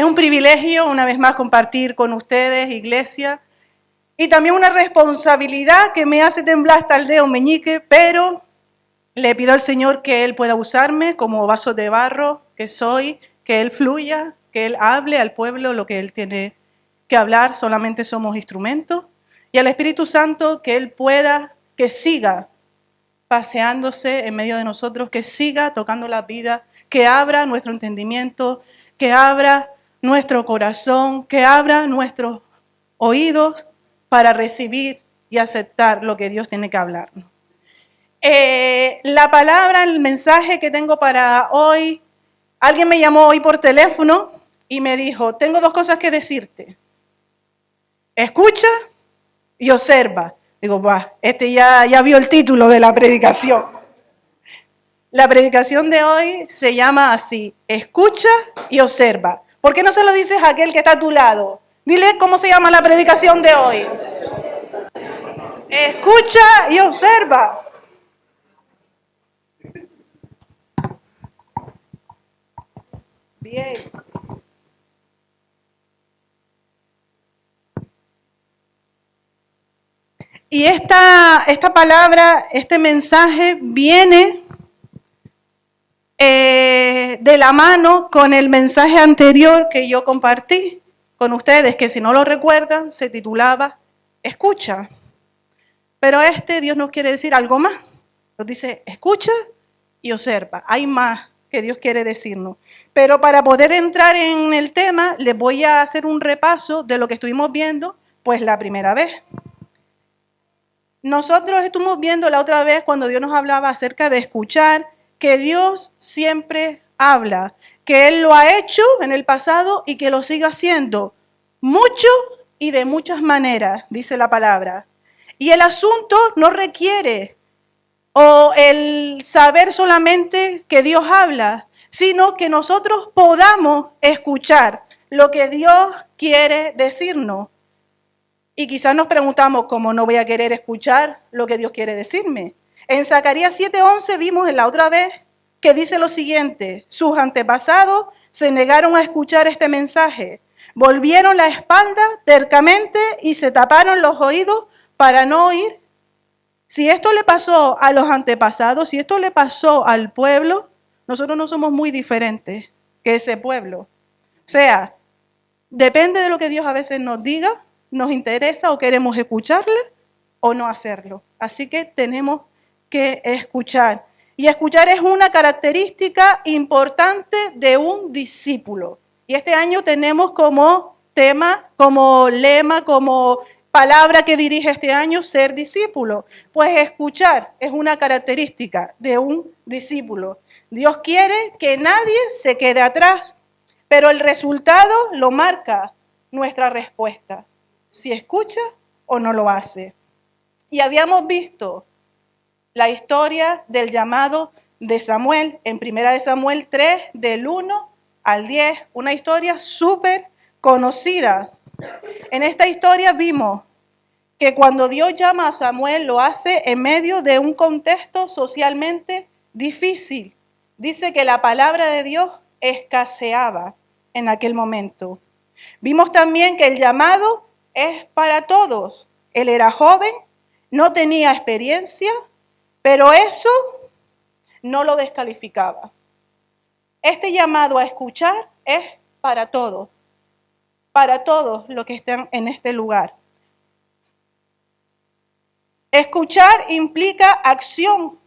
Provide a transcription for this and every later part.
Es un privilegio, una vez más, compartir con ustedes, iglesia, y también una responsabilidad que me hace temblar hasta el dedo meñique, pero le pido al Señor que Él pueda usarme como vaso de barro que soy, que Él fluya, que Él hable al pueblo lo que Él tiene que hablar, solamente somos instrumentos, y al Espíritu Santo que Él pueda, que siga paseándose en medio de nosotros, que siga tocando la vida, que abra nuestro entendimiento, que abra nuestro corazón, que abra nuestros oídos para recibir y aceptar lo que Dios tiene que hablarnos. La palabra, el mensaje que tengo para hoy, alguien me llamó hoy por teléfono y me dijo, tengo dos cosas que decirte. Escucha y observa. Digo, ya vio el título de la predicación. La predicación de hoy se llama así, escucha y observa. ¿Por qué no se lo dices a aquel que está a tu lado? Dile cómo se llama la predicación de hoy. Escucha y observa. Bien. Y esta palabra, este mensaje viene de la mano con el mensaje anterior que yo compartí con ustedes, que si no lo recuerdan, se titulaba Escucha. Pero Dios nos quiere decir algo más. Nos dice, escucha y observa. Hay más que Dios quiere decirnos. Pero para poder entrar en el tema, les voy a hacer un repaso de lo que estuvimos viendo, pues la primera vez. Nosotros estuvimos viendo la otra vez cuando Dios nos hablaba acerca de escuchar, que Dios siempre habla, que Él lo ha hecho en el pasado y que lo sigue haciendo mucho y de muchas maneras, dice la palabra. Y el asunto no requiere el saber solamente que Dios habla, sino que nosotros podamos escuchar lo que Dios quiere decirnos. Y quizás nos preguntamos, ¿cómo no voy a querer escuchar lo que Dios quiere decirme? En Zacarías 7:11 vimos en la otra vez que dice lo siguiente, sus antepasados se negaron a escuchar este mensaje, volvieron la espalda tercamente y se taparon los oídos para no oír. Si esto le pasó a los antepasados, si esto le pasó al pueblo, nosotros no somos muy diferentes que ese pueblo. O sea, depende de lo que Dios a veces nos diga, nos interesa o queremos escucharle o no hacerlo. Así que tenemos que escuchar. Y escuchar es una característica importante de un discípulo. Y este año tenemos como tema, como lema, como palabra que dirige este año, ser discípulo. Pues escuchar es una característica de un discípulo. Dios quiere que nadie se quede atrás, pero el resultado lo marca nuestra respuesta, si escucha o no lo hace. Y habíamos visto la historia del llamado de Samuel en 1 Samuel 3, del 1 al 10, una historia súper conocida. En esta historia vimos que cuando Dios llama a Samuel lo hace en medio de un contexto socialmente difícil. Dice que la palabra de Dios escaseaba en aquel momento. Vimos también que el llamado es para todos. Él era joven, no tenía experiencia, pero eso no lo descalificaba. Este llamado a escuchar es para todos los que están en este lugar. Escuchar implica acción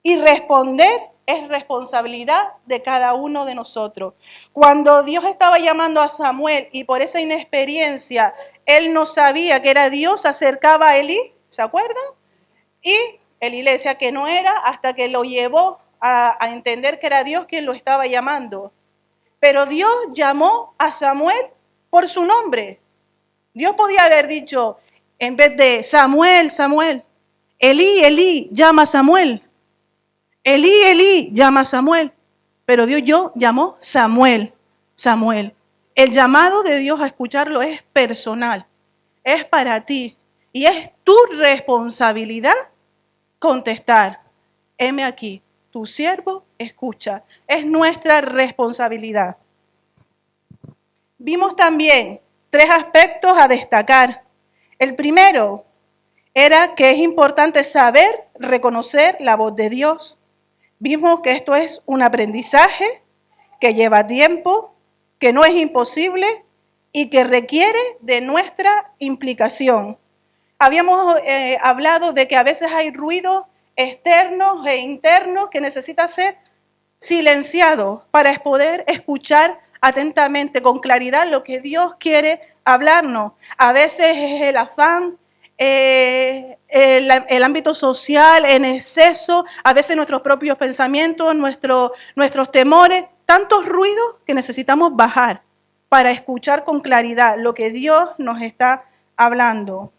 y responder es responsabilidad de cada uno de nosotros. Cuando Dios estaba llamando a Samuel y por esa inexperiencia él no sabía que era Dios, se acercaba a Elí, ¿se acuerdan? Y Elí le decía que no era hasta que lo llevó a entender que era Dios quien lo estaba llamando. Pero Dios llamó a Samuel por su nombre. Dios podía haber dicho, en vez de Samuel, Samuel, Elí, Elí, llama a Samuel. Elí, Elí, llama a Samuel. Pero Dios llamó Samuel, Samuel. El llamado de Dios a escucharlo es personal, es para ti. Y es tu responsabilidad contestar, heme aquí, tu siervo escucha. Es nuestra responsabilidad. Vimos también 3 aspectos a destacar. El primero era que es importante saber reconocer la voz de Dios. Vimos que esto es un aprendizaje que lleva tiempo, que no es imposible y que requiere de nuestra implicación. Habíamos hablado de que a veces hay ruidos externos e internos que necesitan ser silenciados para poder escuchar atentamente, con claridad, lo que Dios quiere hablarnos. A veces es el afán, el ámbito social en exceso, a veces nuestros propios pensamientos, nuestros temores, tantos ruidos que necesitamos bajar para escuchar con claridad lo que Dios nos está hablando.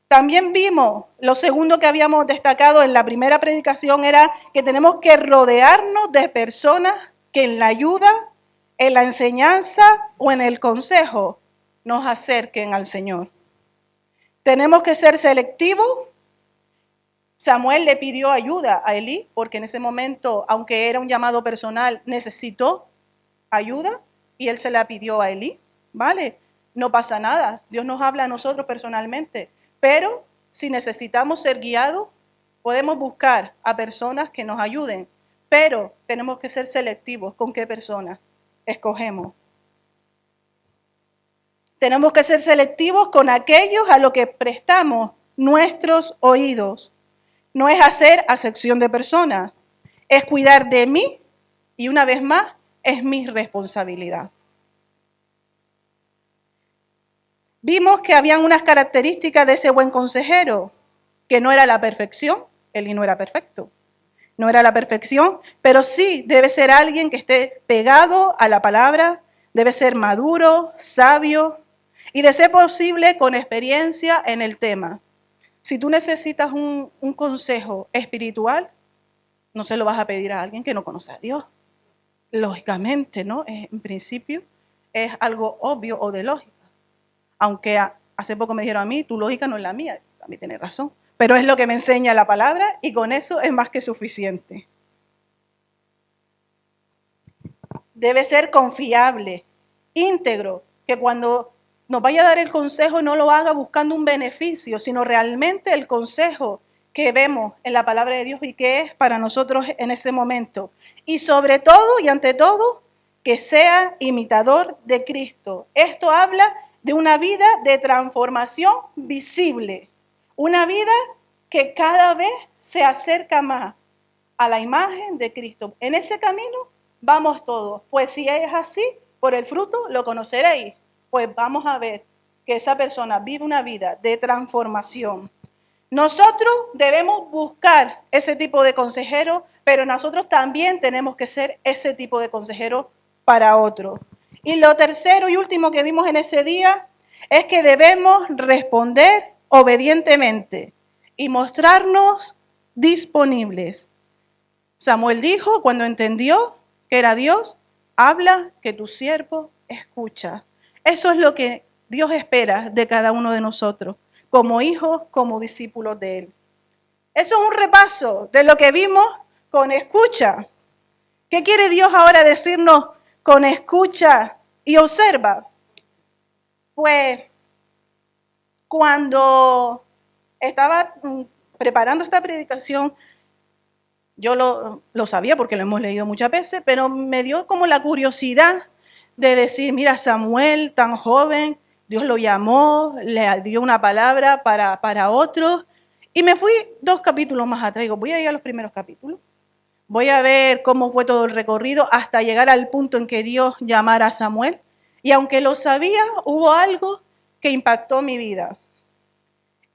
También vimos, lo segundo que habíamos destacado en la primera predicación era que tenemos que rodearnos de personas que en la ayuda, en la enseñanza o en el consejo nos acerquen al Señor. Tenemos que ser selectivos. Samuel le pidió ayuda a Elí porque en ese momento, aunque era un llamado personal, necesitó ayuda y él se la pidió a Elí, ¿vale? No pasa nada, Dios nos habla a nosotros personalmente. Pero si necesitamos ser guiados, podemos buscar a personas que nos ayuden, pero tenemos que ser selectivos con qué personas escogemos. Tenemos que ser selectivos con aquellos a los que prestamos nuestros oídos. No es hacer acepción de personas, es cuidar de mí y una vez más es mi responsabilidad. Vimos que habían unas características de ese buen consejero, que no era la perfección, Elí no era perfecto, no era la perfección, pero sí debe ser alguien que esté pegado a la palabra, debe ser maduro, sabio y de ser posible con experiencia en el tema. Si tú necesitas un consejo espiritual, no se lo vas a pedir a alguien que no conoce a Dios. Lógicamente, ¿no? En principio es algo obvio o de lógica. Aunque hace poco me dijeron a mí, tu lógica no es la mía, a mí tienes razón. Pero es lo que me enseña la palabra y con eso es más que suficiente. Debe ser confiable, íntegro, que cuando nos vaya a dar el consejo no lo haga buscando un beneficio, sino realmente el consejo que vemos en la palabra de Dios y que es para nosotros en ese momento. Y sobre todo y ante todo, que sea imitador de Cristo. Esto habla de una vida de transformación visible, una vida que cada vez se acerca más a la imagen de Cristo. En ese camino vamos todos, pues si es así, por el fruto lo conoceréis. Pues vamos a ver que esa persona vive una vida de transformación. Nosotros debemos buscar ese tipo de consejero, pero nosotros también tenemos que ser ese tipo de consejero para otros. Y lo tercero y último que vimos en ese día es que debemos responder obedientemente y mostrarnos disponibles. Samuel dijo, cuando entendió que era Dios, habla que tu siervo escucha. Eso es lo que Dios espera de cada uno de nosotros, como hijos, como discípulos de Él. Eso es un repaso de lo que vimos con escucha. ¿Qué quiere Dios ahora decirnos con escucha y observa? Pues cuando estaba preparando esta predicación, yo lo sabía porque lo hemos leído muchas veces, pero me dio como la curiosidad de decir, mira, Samuel tan joven, Dios lo llamó, le dio una palabra para otros, y me fui 2 capítulos más atrás. Digo, voy a ir a los primeros capítulos, voy a ver cómo fue todo el recorrido hasta llegar al punto en que Dios llamara a Samuel. Y aunque lo sabía, hubo algo que impactó mi vida.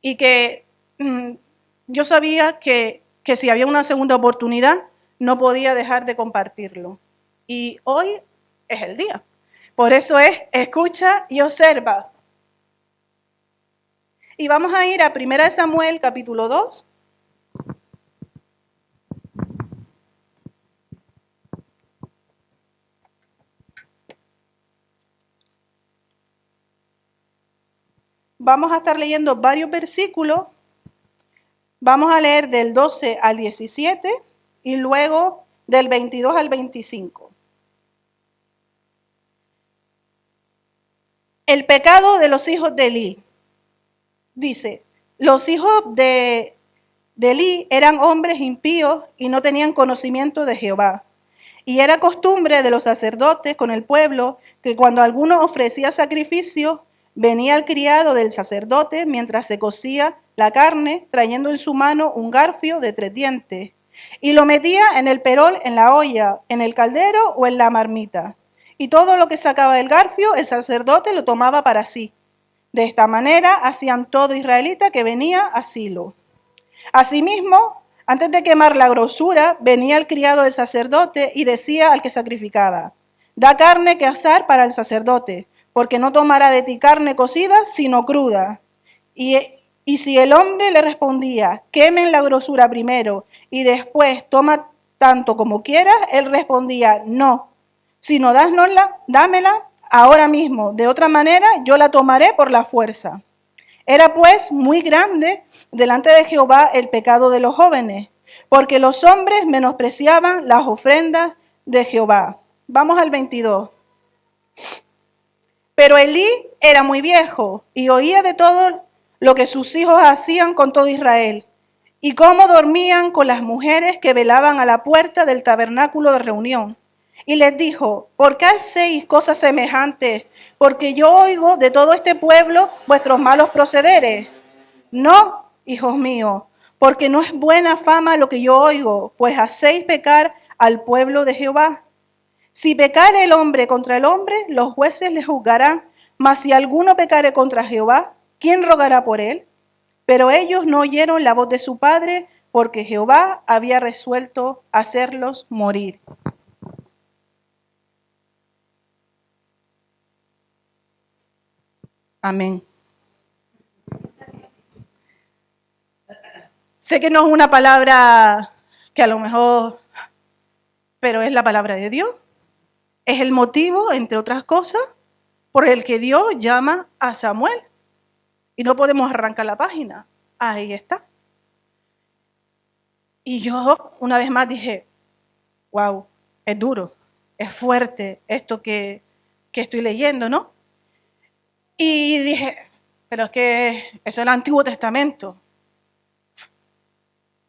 Y que yo sabía que si había una segunda oportunidad, no podía dejar de compartirlo. Y hoy es el día. Por eso es, escucha y observa. Y vamos a ir a 1 Samuel, capítulo 2. Vamos a estar leyendo varios versículos. Vamos a leer del 12 al 17 y luego del 22 al 25. El pecado de los hijos de Elí. Dice, los hijos de Elí eran hombres impíos y no tenían conocimiento de Jehová. Y era costumbre de los sacerdotes con el pueblo que cuando alguno ofrecía sacrificio, venía el criado del sacerdote mientras se cocía la carne, trayendo en su mano un garfio de 3 dientes, y lo metía en el perol, en la olla, en el caldero o en la marmita. Y todo lo que sacaba del garfio, el sacerdote lo tomaba para sí. De esta manera hacían todo israelita que venía a Silo. Asimismo, antes de quemar la grosura, venía el criado del sacerdote y decía al que sacrificaba, da carne que asar para el sacerdote, porque no tomará de ti carne cocida, sino cruda. Y si el hombre le respondía, quemen la grosura primero y después toma tanto como quieras, él respondía, no, sino dámela ahora mismo, de otra manera yo la tomaré por la fuerza. Era pues muy grande delante de Jehová el pecado de los jóvenes, porque los hombres menospreciaban las ofrendas de Jehová. Vamos al 22. Pero Elí era muy viejo y oía de todo lo que sus hijos hacían con todo Israel, y cómo dormían con las mujeres que velaban a la puerta del tabernáculo de reunión. Y les dijo, ¿por qué hacéis cosas semejantes? Porque yo oigo de todo este pueblo vuestros malos procederes. No, hijos míos, porque no es buena fama lo que yo oigo, pues hacéis pecar al pueblo de Jehová. Si pecare el hombre contra el hombre, los jueces le juzgarán, mas si alguno pecare contra Jehová, ¿quién rogará por él? Pero ellos no oyeron la voz de su padre, porque Jehová había resuelto hacerlos morir. Amén. Sé que no es una palabra que a lo mejor, pero es la palabra de Dios. Es el motivo, entre otras cosas, por el que Dios llama a Samuel. Y no podemos arrancar la página. Ahí está. Y yo una vez más dije, wow, es duro, es fuerte esto que estoy leyendo, ¿no? Y dije, pero es que eso es el Antiguo Testamento.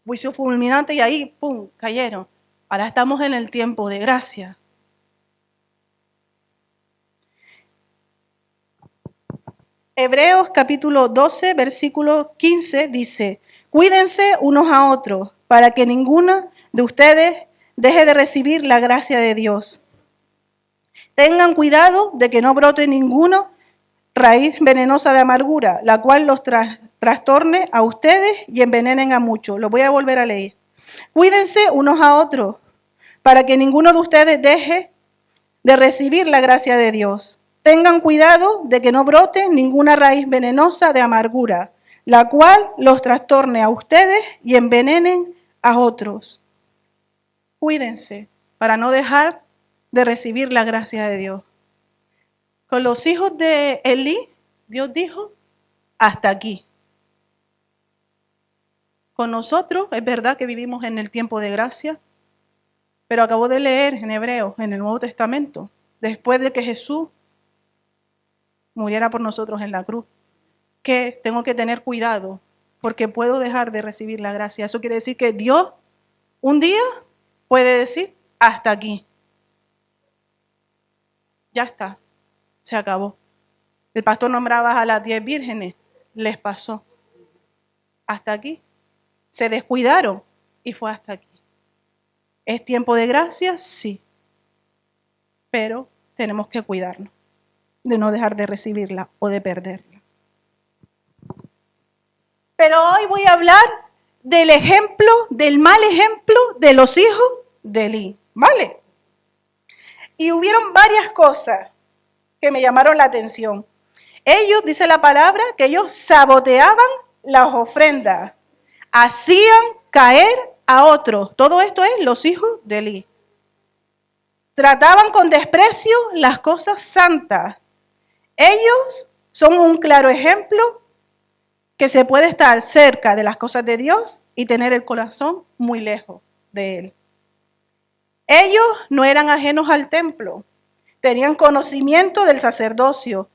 Juicio fulminante y ahí, ¡pum!, cayeron. Ahora estamos en el tiempo de gracia. Hebreos capítulo 12, versículo 15 dice, cuídense unos a otros para que ninguno de ustedes deje de recibir la gracia de Dios. Tengan cuidado de que no brote ninguna raíz venenosa de amargura, la cual los trastorne a ustedes y envenenen a muchos. Lo voy a volver a leer. Cuídense unos a otros para que ninguno de ustedes deje de recibir la gracia de Dios. Tengan cuidado de que no brote ninguna raíz venenosa de amargura, la cual los trastorne a ustedes y envenenen a otros. Cuídense para no dejar de recibir la gracia de Dios. Con los hijos de Elí, Dios dijo, hasta aquí. Con nosotros, es verdad que vivimos en el tiempo de gracia, pero acabo de leer en Hebreos, en el Nuevo Testamento, después de que Jesús muriera por nosotros en la cruz, que tengo que tener cuidado porque puedo dejar de recibir la gracia. Eso quiere decir que Dios un día puede decir, hasta aquí. Ya está, se acabó. El pastor nombraba a las 10 vírgenes, les pasó. Hasta aquí. Se descuidaron y fue hasta aquí. ¿Es tiempo de gracia? Sí. Pero tenemos que cuidarnos de no dejar de recibirla o de perderla. Pero hoy voy a hablar del ejemplo, del mal ejemplo de los hijos de Elí, ¿vale? Y hubieron varias cosas que me llamaron la atención. Ellos, dice la palabra, que ellos saboteaban las ofrendas, hacían caer a otros. Todo esto es los hijos de Elí. Trataban con desprecio las cosas santas. Ellos son un claro ejemplo que se puede estar cerca de las cosas de Dios y tener el corazón muy lejos de Él. Ellos no eran ajenos al templo, tenían conocimiento del sacerdocio,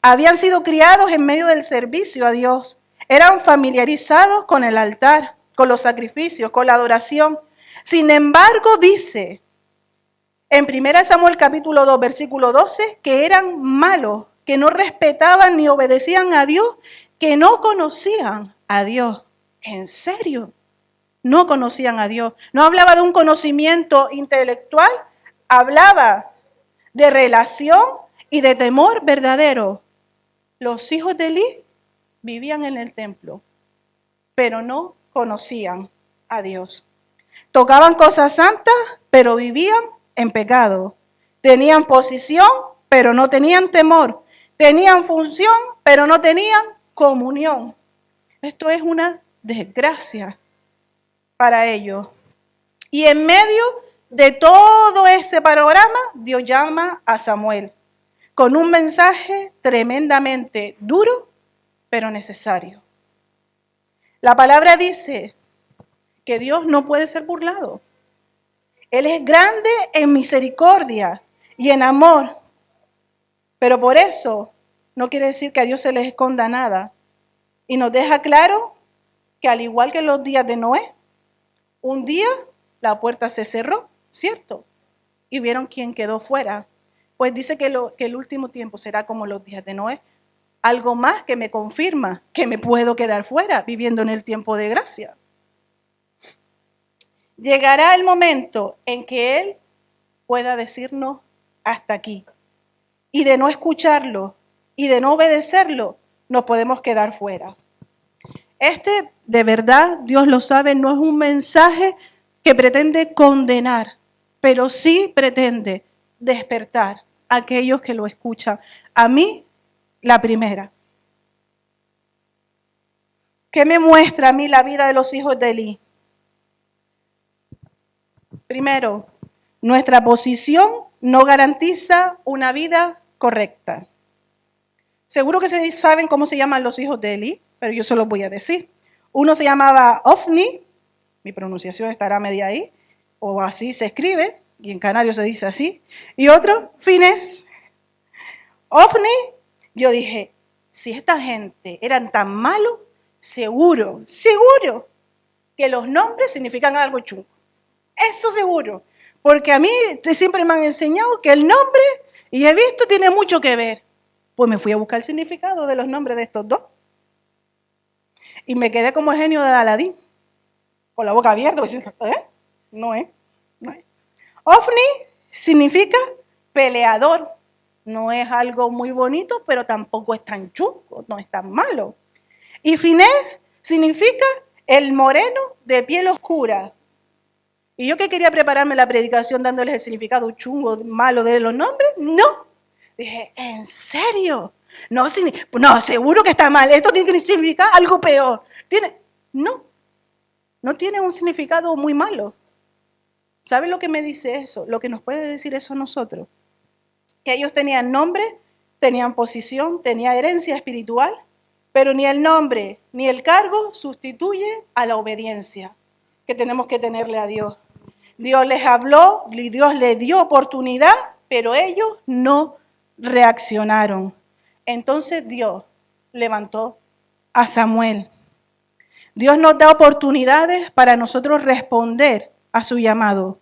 Habían sido criados en medio del servicio a Dios. Eran familiarizados con el altar, con los sacrificios, con la adoración. Sin embargo, dice en 1 Samuel capítulo 2, versículo 12, que eran malos, que no respetaban ni obedecían a Dios, que no conocían a Dios. ¿En serio? No conocían a Dios. No hablaba de un conocimiento intelectual, hablaba de relación y de temor verdadero. Los hijos de Elí vivían en el templo, pero no conocían a Dios. Tocaban cosas santas, pero vivían en pecado. Tenían posición, pero no tenían temor. Tenían función, pero no tenían comunión. Esto es una desgracia para ellos. Y en medio de todo ese panorama, Dios llama a Samuel con un mensaje tremendamente duro, pero necesario. La palabra dice que Dios no puede ser burlado. Él es grande en misericordia y en amor, pero por eso no quiere decir que a Dios se le esconda nada. Y nos deja claro que al igual que en los días de Noé, un día la puerta se cerró, ¿cierto? Y vieron quién quedó fuera. Pues dice que el último tiempo será como los días de Noé. Algo más que me confirma que me puedo quedar fuera viviendo en el tiempo de gracia. Llegará el momento en que Él pueda decirnos hasta aquí. Y de no escucharlo y de no obedecerlo, nos podemos quedar fuera. De verdad, Dios lo sabe, no es un mensaje que pretende condenar, pero sí pretende despertar a aquellos que lo escuchan. A mí, la primera. ¿Qué me muestra a mí la vida de los hijos de Elí? Primero, nuestra posición no garantiza una vida correcta. Seguro que saben cómo se llaman los hijos de Elí, pero yo se los voy a decir. Uno se llamaba Ofni, mi pronunciación estará media ahí, o así se escribe, y en canario se dice así, y otro, Finés. Ofni, yo dije, si esta gente eran tan malos, seguro que los nombres significan algo chungo. Eso seguro, porque a mí siempre me han enseñado que el nombre, y he visto, tiene mucho que ver. Pues me fui a buscar el significado de los nombres de estos dos. Y me quedé como el genio de Aladín, con la boca abierta, diciendo, No es. Ofni significa peleador. No es algo muy bonito, pero tampoco es tan chungo, no es tan malo. Y Finés significa el moreno de piel oscura. ¿Y yo que quería prepararme la predicación dándoles el significado chungo, malo de los nombres? No. Dije, ¿en serio? No, seguro que está mal. Esto tiene que significar algo peor. No tiene un significado muy malo. ¿Saben lo que me dice eso? Lo que nos puede decir eso a nosotros. Que ellos tenían nombre, tenían posición, tenían herencia espiritual, pero ni el nombre ni el cargo sustituye a la obediencia que tenemos que tenerle a Dios. Dios les habló, Dios les dio oportunidad, pero ellos no reaccionaron. Entonces Dios levantó a Samuel. Dios nos da oportunidades para nosotros responder a su llamado.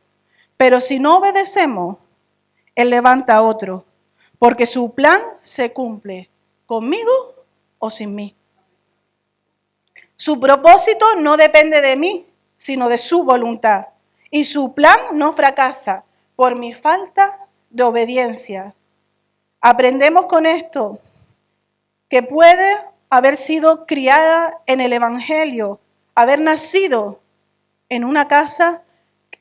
Pero si no obedecemos, Él levanta a otro, porque su plan se cumple conmigo o sin mí. Su propósito no depende de mí, sino de su voluntad. Y su plan no fracasa por mi falta de obediencia. Aprendemos con esto que puede haber sido criada en el Evangelio, haber nacido en una casa,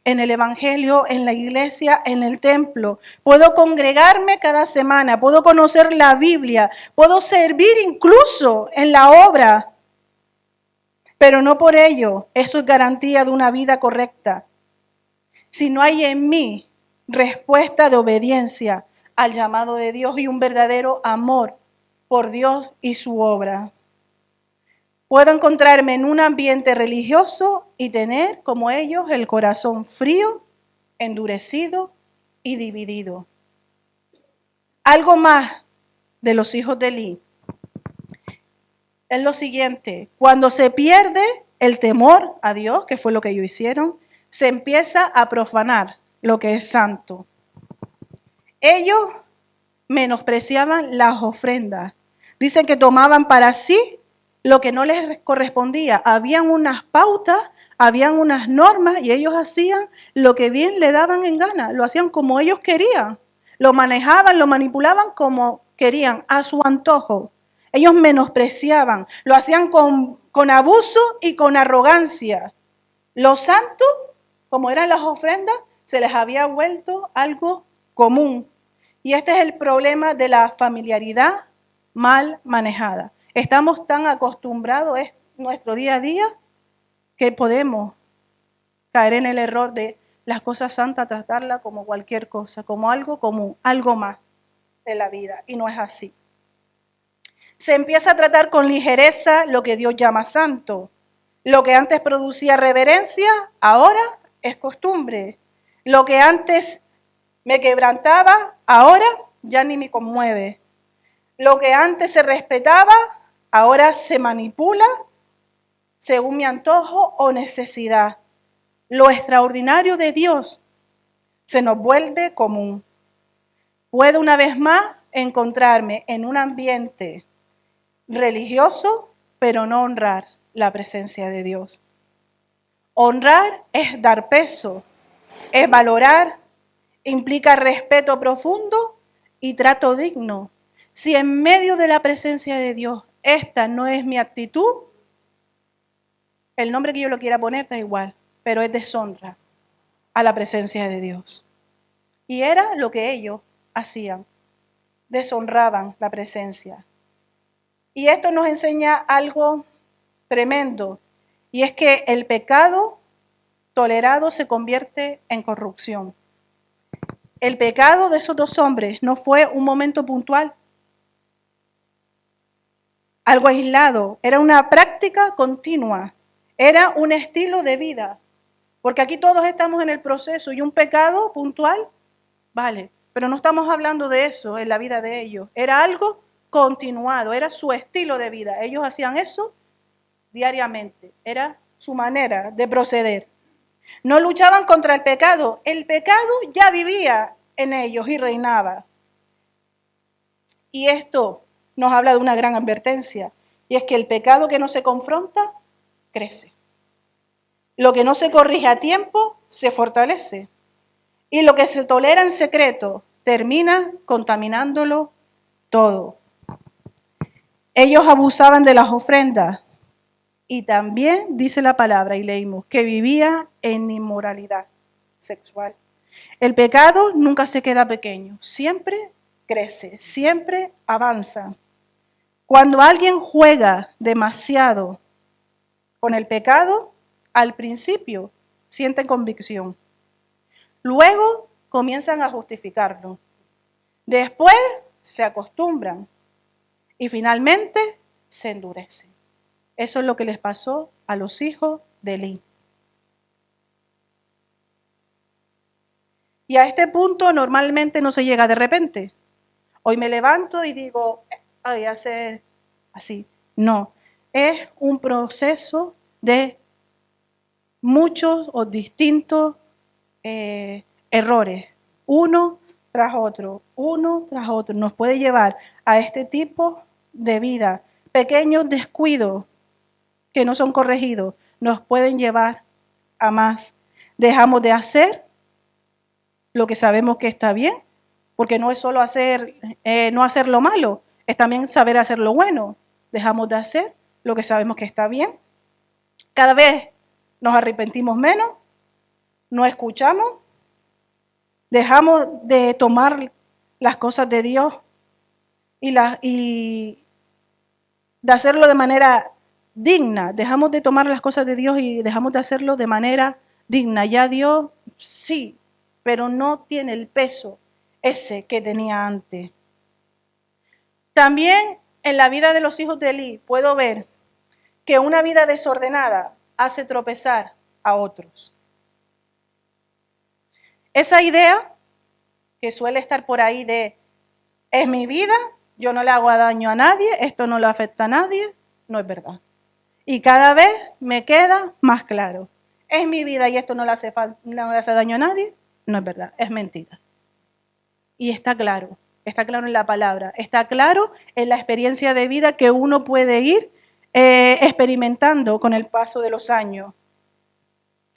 en el Evangelio, en la iglesia, en el templo. Puedo congregarme cada semana, puedo conocer la Biblia, puedo servir incluso en la obra, pero no por ello eso es garantía de una vida correcta. Si no hay en mí respuesta de obediencia al llamado de Dios y un verdadero amor por Dios y su obra. Puedo encontrarme en un ambiente religioso y tener, como ellos, el corazón frío, endurecido y dividido. Algo más de los hijos de Elí es lo siguiente: cuando se pierde el temor a Dios, que fue lo que ellos hicieron, se empieza a profanar lo que es santo. Ellos menospreciaban las ofrendas. Dicen que tomaban para sí lo que no les correspondía. Habían unas pautas, habían unas normas y ellos hacían lo que bien le daban en gana. Lo hacían como ellos querían. Lo manejaban, lo manipulaban como querían, a su antojo. Ellos menospreciaban, lo hacían con abuso y con arrogancia. Los santos, como eran las ofrendas, se les había vuelto algo común. Y este es el problema de la familiaridad mal manejada. Estamos tan acostumbrados en nuestro día a día que podemos caer en el error de las cosas santas, tratarlas como cualquier cosa, como algo común, algo más de la vida. Y no es así. Se empieza a tratar con ligereza lo que Dios llama santo. Lo que antes producía reverencia, ahora es costumbre. Lo que antes me quebrantaba, ahora ya ni me conmueve. Lo que antes se respetaba, ahora se manipula según mi antojo o necesidad. Lo extraordinario de Dios se nos vuelve común. Puedo una vez más encontrarme en un ambiente religioso, pero no honrar la presencia de Dios. Honrar es dar peso, es valorar, implica respeto profundo y trato digno. Si en medio de la presencia de Dios esta no es mi actitud, el nombre que yo lo quiera poner da igual, pero es deshonra a la presencia de Dios. Y era lo que ellos hacían, deshonraban la presencia. Y esto nos enseña algo tremendo, y es que el pecado tolerado se convierte en corrupción. El pecado de esos dos hombres no fue un momento puntual, algo aislado, era una práctica continua, era un estilo de vida, porque aquí todos estamos en el proceso y un pecado puntual, vale, pero no estamos hablando de eso en la vida de ellos, era algo continuado, era su estilo de vida, ellos hacían eso diariamente, era su manera de proceder. No luchaban contra el pecado ya vivía en ellos y reinaba. Y esto nos habla de una gran advertencia, y es que el pecado que no se confronta, crece. Lo que no se corrige a tiempo, se fortalece. Y lo que se tolera en secreto, termina contaminándolo todo. Ellos abusaban de las ofrendas, y también dice la palabra, y leímos, que vivía en inmoralidad sexual. El pecado nunca se queda pequeño, siempre crece, siempre avanza. Cuando alguien juega demasiado con el pecado, al principio sienten convicción. Luego comienzan a justificarlo. Después se acostumbran y finalmente se endurecen. Eso es lo que les pasó a los hijos de Elí. Y a este punto normalmente no se llega de repente. Hoy me levanto y digo, ay, hacer así. No, es un proceso de muchos o distintos errores, uno tras otro. Nos puede llevar a este tipo de vida. Pequeños descuidos que no son corregidos nos pueden llevar a más. Dejamos de hacer lo que sabemos que está bien, porque no es solo no hacer lo malo, es también saber hacer lo bueno. Dejamos de hacer lo que sabemos que está bien. Cada vez nos arrepentimos menos, no escuchamos, dejamos de tomar las cosas de Dios y de hacerlo de manera digna. Dejamos de tomar las cosas de Dios y dejamos de hacerlo de manera digna. Ya Dios sí, pero no tiene el peso ese que tenía antes. También en la vida de los hijos de Elí puedo ver que una vida desordenada hace tropezar a otros. Esa idea que suele estar por ahí de es mi vida yo no le hago daño a nadie, esto no le afecta a nadie, no es verdad. Y cada vez me queda más claro. Es mi vida y esto no le hace daño a nadie, no es verdad, es mentira. Y está claro en la palabra, está claro en la experiencia de vida que uno puede ir experimentando con el paso de los años.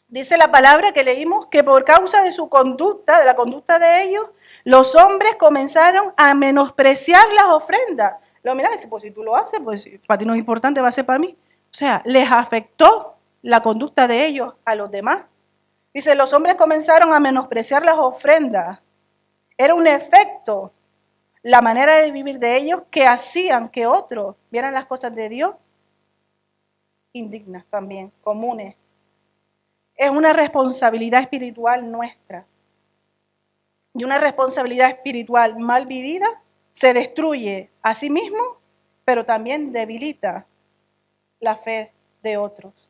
Dice la palabra que leímos que por causa de su conducta, de la conducta de ellos, los hombres comenzaron a menospreciar las ofrendas. Lo mira, dice, pues si tú lo haces, pues para ti no es importante, va a ser para mí. O sea, les afectó la conducta de ellos a los demás. Dice, los hombres comenzaron a menospreciar las ofrendas. Era un efecto, la manera de vivir de ellos, que hacían que otros vieran las cosas de Dios indignas también, comunes. Es una responsabilidad espiritual nuestra. Y una responsabilidad espiritual mal vivida se destruye a sí mismo, pero también debilita la fe de otros.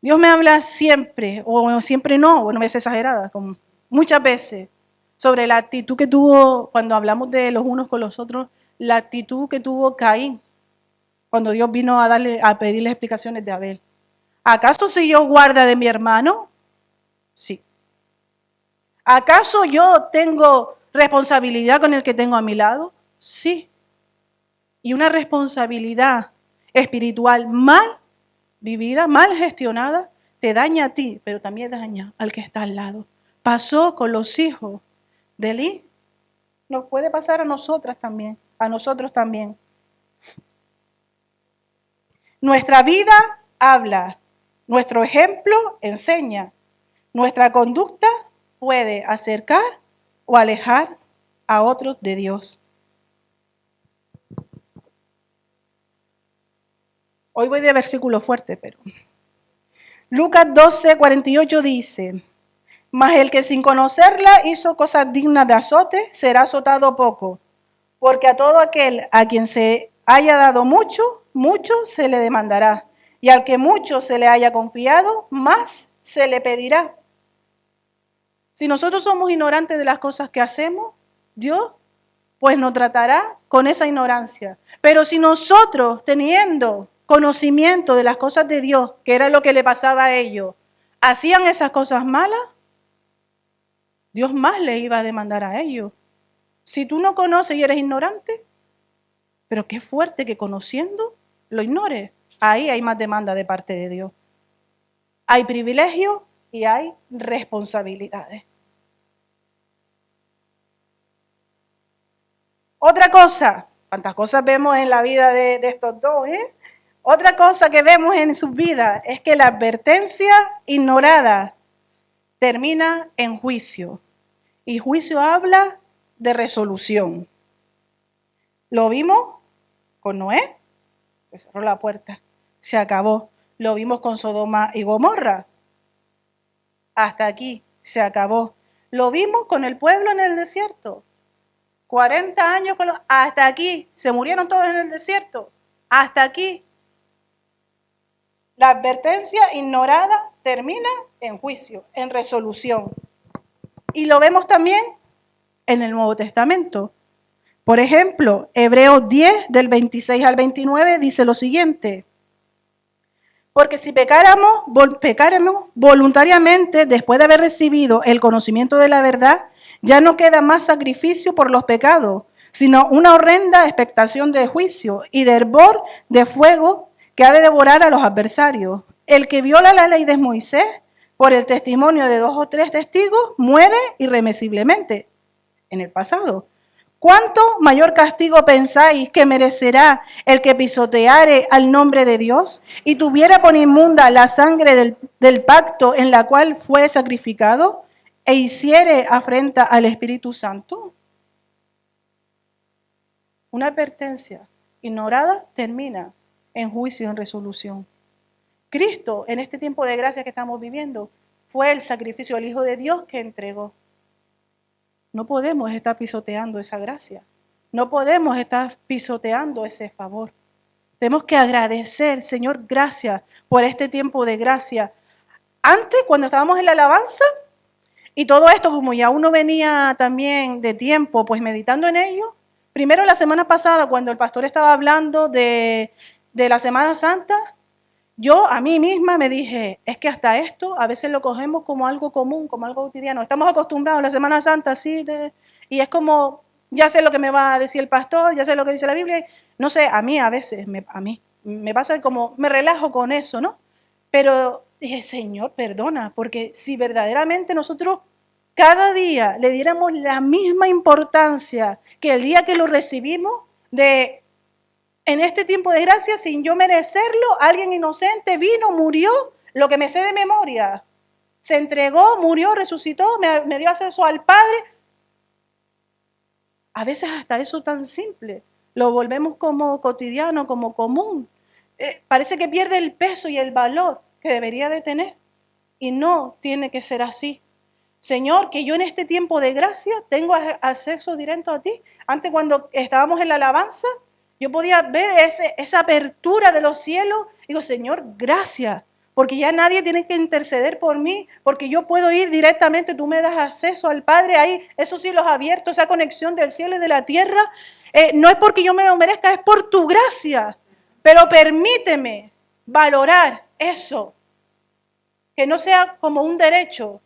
Dios me habla siempre, o siempre no, bueno, es exagerada, como muchas veces, sobre la actitud que tuvo, cuando hablamos de los unos con los otros, la actitud que tuvo Caín, cuando Dios vino a pedirle explicaciones de Abel. ¿Acaso soy yo guarda de mi hermano? Sí. ¿Acaso yo tengo responsabilidad con el que tengo a mi lado? Sí. Y una responsabilidad espiritual mal vivida, mal gestionada, te daña a ti, pero también daña al que está al lado. Pasó con los hijos de Elí, nos puede pasar a nosotros también. Nuestra vida habla, nuestro ejemplo enseña, nuestra conducta puede acercar o alejar a otros de Dios. Hoy voy de versículo fuerte, pero Lucas 12:48 dice, mas el que sin conocerla hizo cosas dignas de azote, será azotado poco, porque a todo aquel a quien se haya dado mucho, mucho se le demandará, y al que mucho se le haya confiado, más se le pedirá. Si nosotros somos ignorantes de las cosas que hacemos, Dios pues nos tratará con esa ignorancia. Pero si nosotros, teniendo conocimiento de las cosas de Dios, que era lo que le pasaba a ellos, hacían esas cosas malas, Dios más le iba a demandar a ellos. Si tú no conoces y eres ignorante, pero qué fuerte que conociendo lo ignores. Ahí hay más demanda de parte de Dios. Hay privilegios y hay responsabilidades. Otra cosa, cuántas cosas vemos en la vida de estos dos, Otra cosa que vemos en sus vidas es que la advertencia ignorada termina en juicio. Y juicio habla de resolución. Lo vimos con Noé, se cerró la puerta, se acabó. Lo vimos con Sodoma y Gomorra, hasta aquí, se acabó. Lo vimos con el pueblo en el desierto, 40 años, hasta aquí, se murieron todos en el desierto, hasta aquí. La advertencia ignorada termina en juicio, en resolución. Y lo vemos también en el Nuevo Testamento. Por ejemplo, Hebreos 10, del 26 al 29, dice lo siguiente. Porque si pecáramos voluntariamente después de haber recibido el conocimiento de la verdad, ya no queda más sacrificio por los pecados, sino una horrenda expectación de juicio y de hervor de fuego que ha de devorar a los adversarios. El que viola la ley de Moisés por el testimonio de 2 o 3 testigos muere irremisiblemente. En el pasado. ¿Cuánto mayor castigo pensáis que merecerá el que pisoteare al nombre de Dios y tuviera por inmunda la sangre del pacto en la cual fue sacrificado e hiciere afrenta al Espíritu Santo? Una advertencia ignorada termina en juicio, en resolución. Cristo, en este tiempo de gracia que estamos viviendo, fue el sacrificio del Hijo de Dios que entregó. No podemos estar pisoteando esa gracia. No podemos estar pisoteando ese favor. Tenemos que agradecer, Señor, gracias por este tiempo de gracia. Antes, cuando estábamos en la alabanza, y todo esto, como ya uno venía también de tiempo, pues meditando en ello, Primero, la semana pasada, cuando el pastor estaba hablando de la Semana Santa, yo a mí misma me dije, es que hasta esto a veces lo cogemos como algo común, como algo cotidiano. Estamos acostumbrados a la Semana Santa, así, y es como, ya sé lo que me va a decir el pastor, ya sé lo que dice la Biblia. No sé, a mí a veces, a mí me pasa como, me relajo con eso, ¿no? Pero dije, Señor, perdona, porque si verdaderamente nosotros cada día le diéramos la misma importancia que el día que lo recibimos, en este tiempo de gracia, sin yo merecerlo, alguien inocente vino, murió, lo que me sé de memoria, se entregó, murió, resucitó, me dio acceso al Padre. A veces hasta eso tan simple lo volvemos como cotidiano, como común. Parece que pierde el peso y el valor que debería de tener. Y no tiene que ser así. Señor, que yo en este tiempo de gracia tengo acceso directo a ti. Antes, cuando estábamos en la alabanza, yo podía ver esa apertura de los cielos. Digo, Señor, gracias, porque ya nadie tiene que interceder por mí, porque yo puedo ir directamente, tú me das acceso al Padre, ahí esos cielos abiertos, esa conexión del cielo y de la tierra. No es porque yo me lo merezca, es por tu gracia. Pero permíteme valorar eso, que no sea como un derecho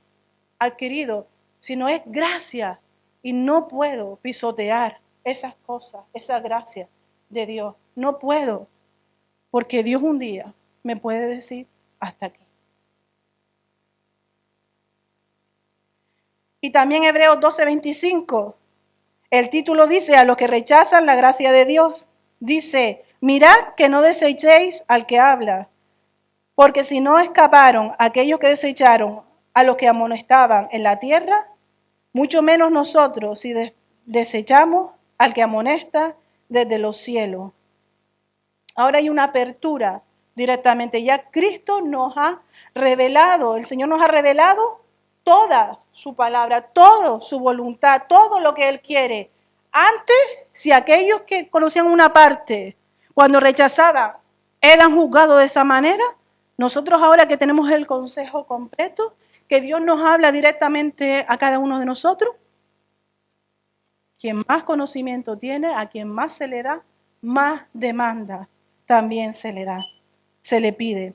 adquirido, sino es gracia. Y no puedo pisotear esas cosas, esa gracia de Dios. No puedo, porque Dios un día me puede decir hasta aquí. Y también Hebreos 12:25, el título dice, a los que rechazan la gracia de Dios, dice, mirad que no desechéis al que habla, porque si no escaparon aquellos que desecharon a los que amonestaban en la tierra, mucho menos nosotros si desechamos al que amonesta desde los cielos. Ahora hay una apertura directamente. Ya Cristo nos ha revelado, el Señor nos ha revelado toda su palabra, toda su voluntad, todo lo que Él quiere. Antes, si aquellos que conocían una parte, cuando rechazaban, eran juzgados de esa manera, nosotros ahora que tenemos el consejo completo, que Dios nos habla directamente a cada uno de nosotros, quien más conocimiento tiene, a quien más se le da, más demanda también se le da, se le pide.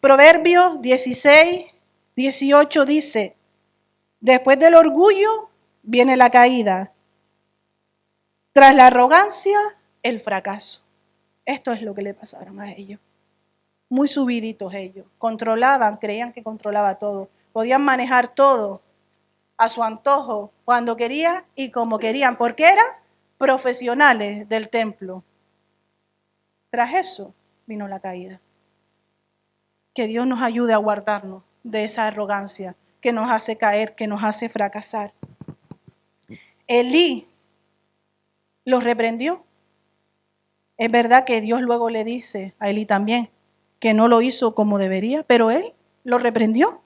Proverbios 16:18 dice, después del orgullo viene la caída, tras la arrogancia el fracaso. Esto es lo que le pasaron a ellos. Muy subiditos ellos, controlaban, creían que controlaba todo, podían manejar todo a su antojo, cuando querían y como querían, porque eran profesionales del templo. Tras eso vino la caída. Que Dios nos ayude a guardarnos de esa arrogancia que nos hace caer, que nos hace fracasar. Elí los reprendió. Es verdad que Dios luego le dice a Elí también que no lo hizo como debería, pero él lo reprendió.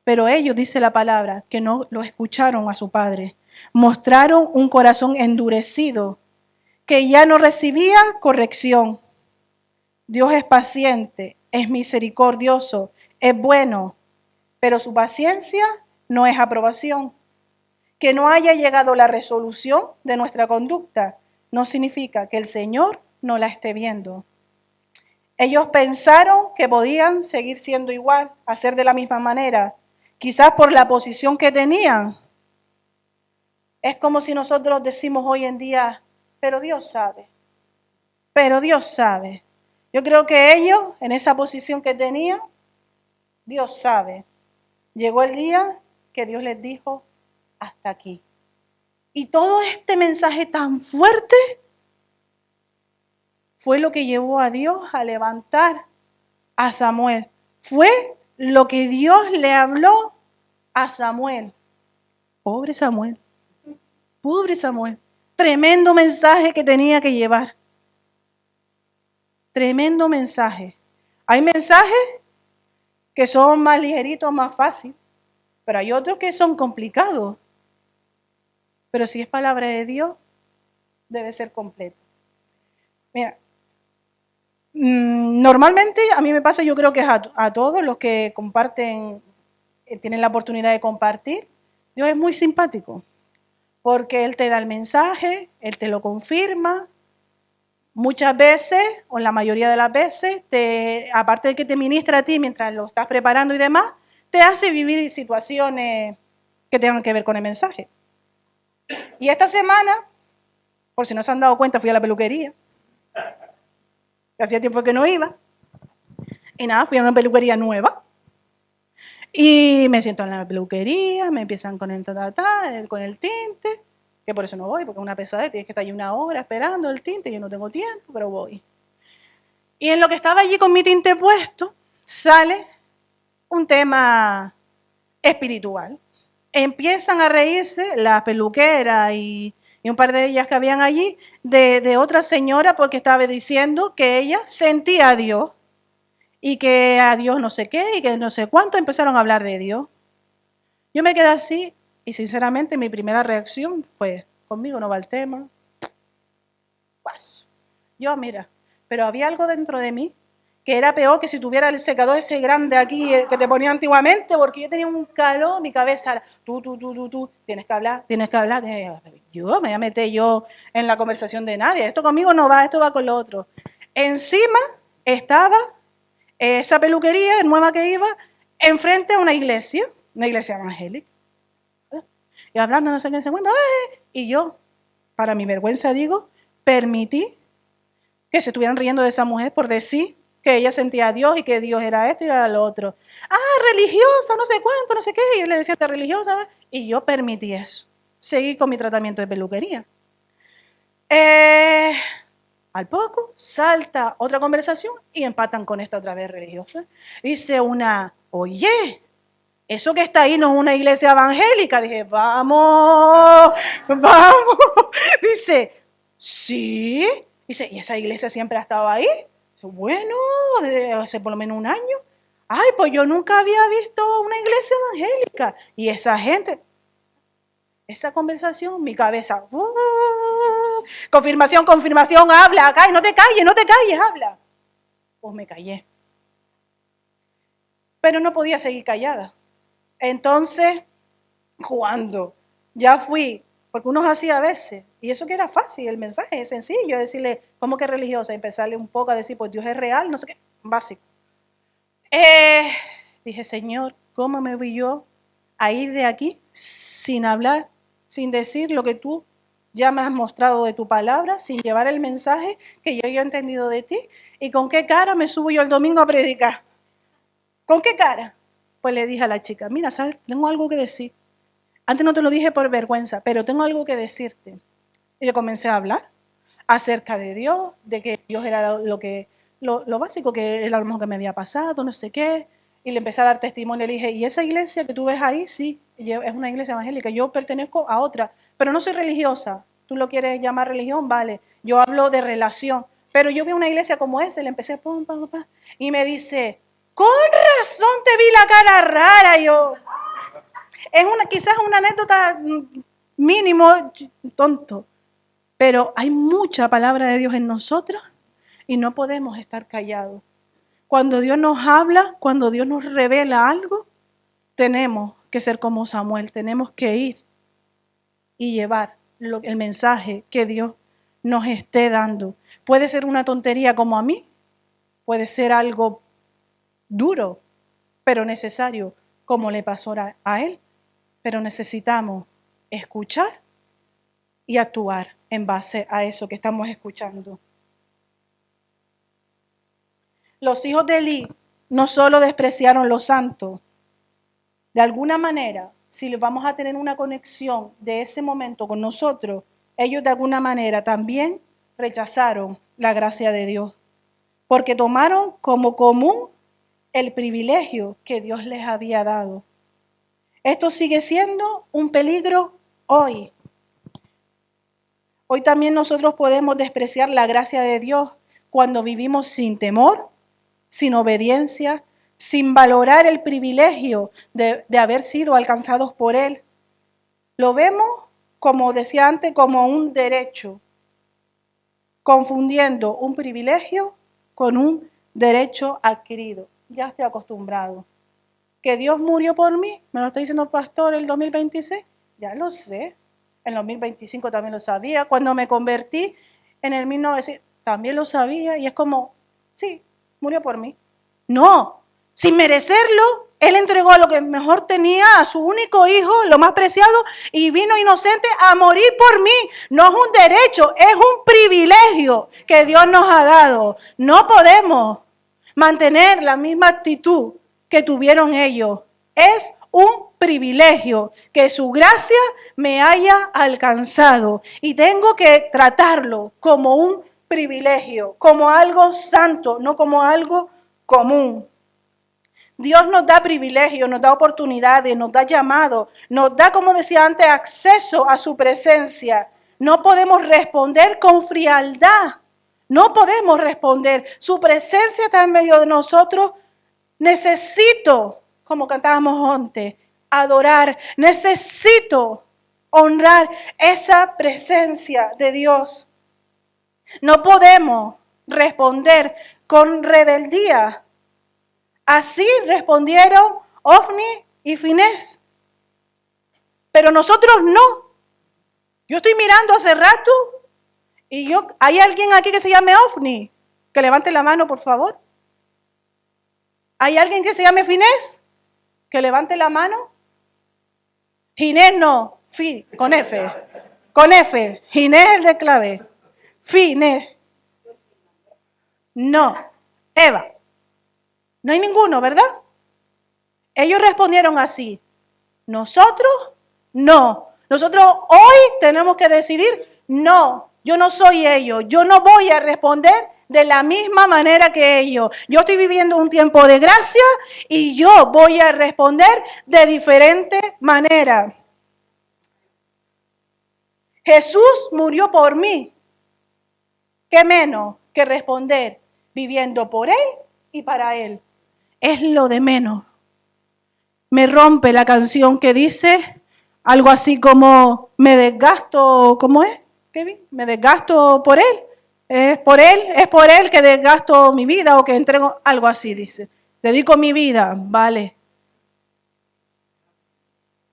Pero ellos, dice la palabra, que no lo escucharon a su padre. Mostraron un corazón endurecido que ya no recibía corrección. Dios es paciente, es misericordioso, es bueno, pero su paciencia no es aprobación. Que no haya llegado la resolución de nuestra conducta no significa que el Señor no la esté viendo. Ellos pensaron que podían seguir siendo igual, hacer de la misma manera, quizás por la posición que tenían. Es como si nosotros decimos hoy en día, pero Dios sabe, pero Dios sabe. Yo creo que ellos, en esa posición que tenían, Dios sabe. Llegó el día que Dios les dijo, hasta aquí. Y todo este mensaje tan fuerte fue lo que llevó a Dios a levantar a Samuel. Fue lo que Dios le habló a Samuel. Pobre Samuel. Pobre Samuel. Tremendo mensaje que tenía que llevar. Tremendo mensaje. Hay mensajes que son más ligeritos, más fáciles, pero hay otros que son complicados. Pero si es palabra de Dios, debe ser completo. Mira, normalmente a mí me pasa, yo creo que es a todos los que comparten, tienen la oportunidad de compartir. Dios es muy simpático. porque Él te da el mensaje, Él te lo confirma. Muchas veces, o la mayoría de las veces, aparte de que te ministra a ti mientras lo estás preparando y demás, te hace vivir situaciones que tengan que ver con el mensaje. Y esta semana, por si no se han dado cuenta, fui a la peluquería. Hacía tiempo que no iba. Y nada, fui a una peluquería nueva. Y me siento en la peluquería, me empiezan con el con el tinte, que por eso no voy, porque es una pesadez, tienes que estar allí una hora esperando el tinte, yo no tengo tiempo, pero voy. Y en lo que estaba allí con mi tinte puesto, sale un tema espiritual. Empiezan a reírse la peluquera y un par de ellas que habían allí de otra señora porque estaba diciendo que ella sentía a Dios y que a Dios no sé qué y que no sé cuánto, empezaron a hablar de Dios. Yo me quedé así y sinceramente mi primera reacción fue, conmigo no va el tema. Paso. Yo, mira, pero había algo dentro de mí que era peor que si tuviera el secador ese grande aquí que te ponía antiguamente, porque yo tenía un calor, mi cabeza, tú, tienes que hablar. Yo me voy a meter yo en la conversación de nadie, esto conmigo no va, esto va con lo otro. Encima estaba esa peluquería nueva que iba enfrente a una iglesia evangélica. Y hablando no sé qué, y yo, para mi vergüenza digo, permití que se estuvieran riendo de esa mujer por decir que ella sentía a Dios y que Dios era esto y era lo otro. Religiosa, no sé cuánto, no sé qué. Y yo le decía, ¿te religiosa? Y yo permití eso. Seguí con mi tratamiento de peluquería. Al poco salta otra conversación y empatan con esta otra vez religiosa. Dice una, oye, eso que está ahí no es una iglesia evangélica. Dije, vamos. Dice, sí. Dice, ¿y esa iglesia siempre ha estado ahí? Dice, bueno, desde hace por lo menos un año. Ay, pues yo nunca había visto una iglesia evangélica. Y esa gente, esa conversación, mi cabeza, confirmación, habla, acá, y no te calles, habla. Pues me callé. Pero no podía seguir callada. Entonces, cuando ya fui, porque uno hacía a veces, y eso que era fácil, el mensaje es sencillo, decirle, ¿cómo que religiosa? Empezarle un poco a decir, pues Dios es real, no sé qué, básico. Dije, Señor, ¿cómo me voy yo a ir de aquí sin hablar, sin decir lo que tú ya me has mostrado de tu palabra, sin llevar el mensaje que yo he entendido de ti? ¿Y con qué cara me subo yo el domingo a predicar? ¿Con qué cara? Pues le dije a la chica, mira, ¿sabes? Tengo algo que decir. Antes no te lo dije por vergüenza, pero tengo algo que decirte. Y le comencé a hablar acerca de Dios, de que Dios era lo básico, que era lo mejor que me había pasado, no sé qué. Y le empecé a dar testimonio. Le dije, ¿y esa iglesia que tú ves ahí? Sí, es una iglesia evangélica. Yo pertenezco a otra, pero no soy religiosa. ¿Tú lo quieres llamar religión? Vale. Yo hablo de relación. Pero yo vi una iglesia como esa, le empecé, pum, pum, pum, y me dice, con razón te vi la cara rara. Y yo, quizás una anécdota mínimo, tonto, pero hay mucha palabra de Dios en nosotros y no podemos estar callados. Cuando Dios nos habla, cuando Dios nos revela algo, tenemos que ser como Samuel, tenemos que ir y llevar el mensaje que Dios nos esté dando. Puede ser una tontería como a mí, puede ser algo duro, pero necesario, como le pasó a él. Pero necesitamos escuchar y actuar en base a eso que estamos escuchando. Los hijos de Elí no solo despreciaron los santos, de alguna manera, si vamos a tener una conexión de ese momento con nosotros, ellos de alguna manera también rechazaron la gracia de Dios, porque tomaron como común el privilegio que Dios les había dado. Esto sigue siendo un peligro hoy. Hoy también nosotros podemos despreciar la gracia de Dios cuando vivimos sin temor, sin obediencia, sin valorar el privilegio de haber sido alcanzados por Él. Lo vemos, como decía antes, como un derecho, confundiendo un privilegio con un derecho adquirido. Ya estoy acostumbrado. Que Dios murió por mí, me lo está diciendo el pastor el 2026, ya lo sé. En 2025 también lo sabía. Cuando me convertí en el 1900 también lo sabía. Y es como, sí, murió por mí. No, sin merecerlo, Él entregó lo que mejor tenía a su único hijo, lo más preciado, y vino inocente a morir por mí. No es un derecho, es un privilegio que Dios nos ha dado. No podemos mantener la misma actitud que tuvieron ellos. Es un privilegio que su gracia me haya alcanzado y tengo que tratarlo como un privilegio, como algo santo, no como algo común. Dios nos da privilegios, nos da oportunidades, nos da llamado, nos da, como decía antes, acceso a su presencia. No podemos responder con frialdad. No podemos responder. Su presencia está en medio de nosotros. Necesito, como cantábamos antes, adorar. Necesito honrar esa presencia de Dios. No podemos responder con rebeldía. Así respondieron Ofni y Finés. Pero nosotros no. Yo estoy mirando hace rato y ¿hay alguien aquí que se llame Ofni? Que levante la mano, por favor. ¿Hay alguien que se llame Finés? Que levante la mano. Ginés no, con F. Con F. Ginés es el de clave. Finés. No. Eva. No hay ninguno, ¿verdad? Ellos respondieron así. Nosotros, no. Nosotros hoy tenemos que decidir, no, yo no soy ellos. Yo no voy a responder de la misma manera que ellos. Yo estoy viviendo un tiempo de gracia y yo voy a responder de diferente manera. Jesús murió por mí. ¿Qué menos que responder viviendo por Él y para Él? Es lo de menos. Me rompe la canción que dice algo así como me desgasto, ¿cómo es, Kevin? Me desgasto por Él. Es por Él que desgasto mi vida o que entrego, algo así dice. Dedico mi vida, vale.